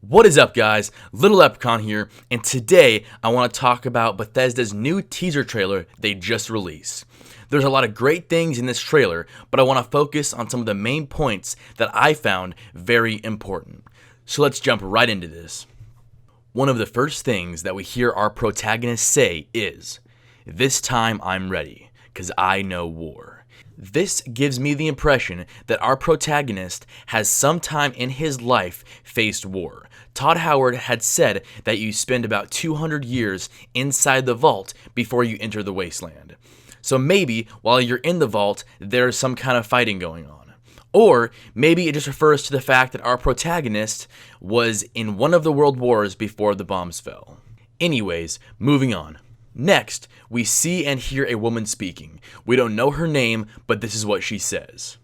What is up, guys? Little Leprechaun here, and today I want to talk about Bethesda's new teaser trailer they just released. There's a lot of great things in this trailer, but I want to focus on some of the main points that I found very important. So let's jump right into this. One of the first things that we hear our protagonist say is, "This time I'm ready, 'cause I know war." This gives me the impression that our protagonist has sometime in his life faced war. Todd Howard had said that you spend about 200 years inside the vault before you enter the wasteland. So maybe while you're in the vault, there's some kind of fighting going on. Or maybe it just refers to the fact that our protagonist was in one of the world wars before the bombs fell. Anyways, moving on. Next, we see and hear a woman speaking. We don't know her name, but this is what she says.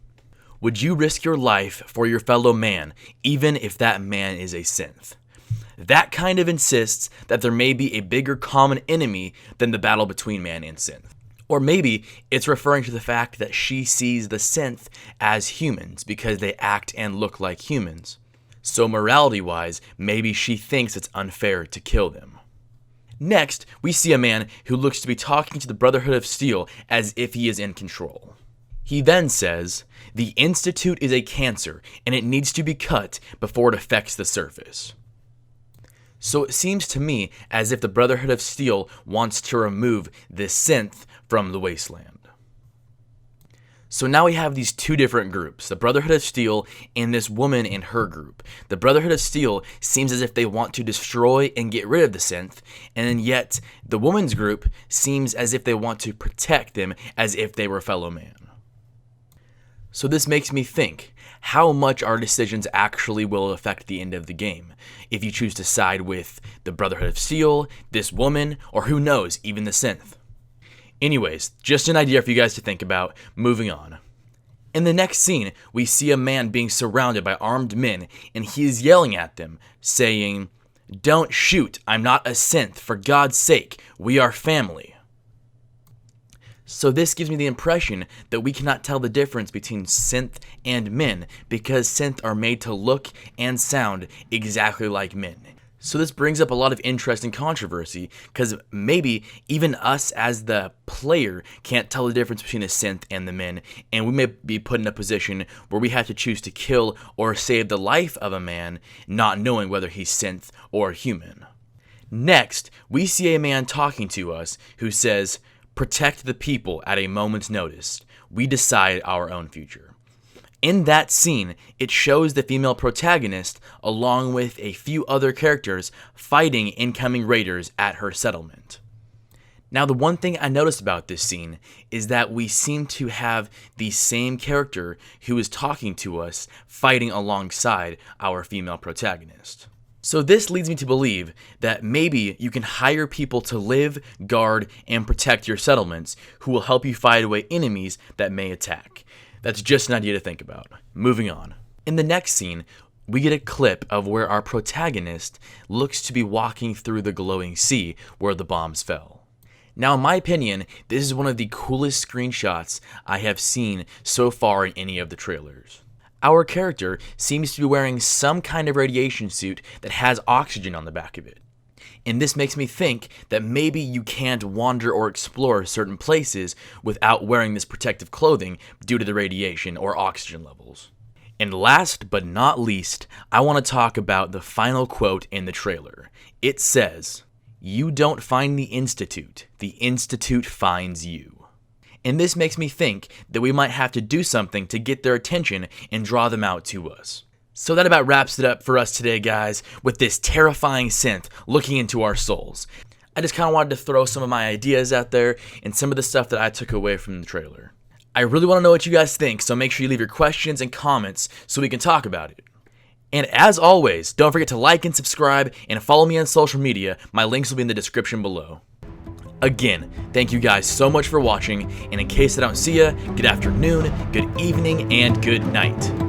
"Would you risk your life for your fellow man, even if that man is a synth?" That kind of insists that there may be a bigger common enemy than the battle between man and synth. Or maybe it's referring to the fact that she sees the synth as humans because they act and look like humans. So morality-wise, maybe she thinks it's unfair to kill them. Next, we see a man who looks to be talking to the Brotherhood of Steel as if he is in control. He then says, "The Institute is a cancer, and it needs to be cut before it affects the surface." So it seems to me as if the Brotherhood of Steel wants to remove this synth from the wasteland. So now we have these two different groups, the Brotherhood of Steel and this woman and her group. The Brotherhood of Steel seems as if they want to destroy and get rid of the synth, and yet the woman's group seems as if they want to protect them as if they were fellow man. So this makes me think, how much our decisions actually will affect the end of the game? If you choose to side with the Brotherhood of Steel, this woman, or who knows, even the synth. Anyways, just an idea for you guys to think about. Moving on. In the next scene, we see a man being surrounded by armed men, and he is yelling at them, saying, "Don't shoot, I'm not a synth, for God's sake, we are family." So this gives me the impression that we cannot tell the difference between synth and men, because synth are made to look and sound exactly like men. So this brings up a lot of interesting controversy, because maybe even us as the player can't tell the difference between a synth and the men, and we may be put in a position where we have to choose to kill or save the life of a man, not knowing whether he's synth or human. Next, we see a man talking to us who says, "Protect the people at a moment's notice. We decide our own future." In that scene, it shows the female protagonist along with a few other characters fighting incoming raiders at her settlement. Now, the one thing I noticed about this scene is that we seem to have the same character who is talking to us fighting alongside our female protagonist. So this leads me to believe that maybe you can hire people to live, guard, and protect your settlements who will help you fight away enemies that may attack. That's just an idea to think about. Moving on. In the next scene, we get a clip of where our protagonist looks to be walking through the glowing sea where the bombs fell. Now, in my opinion, this is one of the coolest screenshots I have seen so far in any of the trailers. Our character seems to be wearing some kind of radiation suit that has oxygen on the back of it. And this makes me think that maybe you can't wander or explore certain places without wearing this protective clothing due to the radiation or oxygen levels. And last but not least, I want to talk about the final quote in the trailer. It says, "You don't find the Institute finds you." And this makes me think that we might have to do something to get their attention and draw them out to us. So that about wraps it up for us today, guys, with this terrifying synth looking into our souls. I just kind of wanted to throw some of my ideas out there and some of the stuff that I took away from the trailer. I really want to know what you guys think, so make sure you leave your questions and comments so we can talk about it. And as always, don't forget to like and subscribe and follow me on social media. My links will be in the description below. Again, thank you guys so much for watching, and in case I don't see ya, good afternoon, good evening, and good night.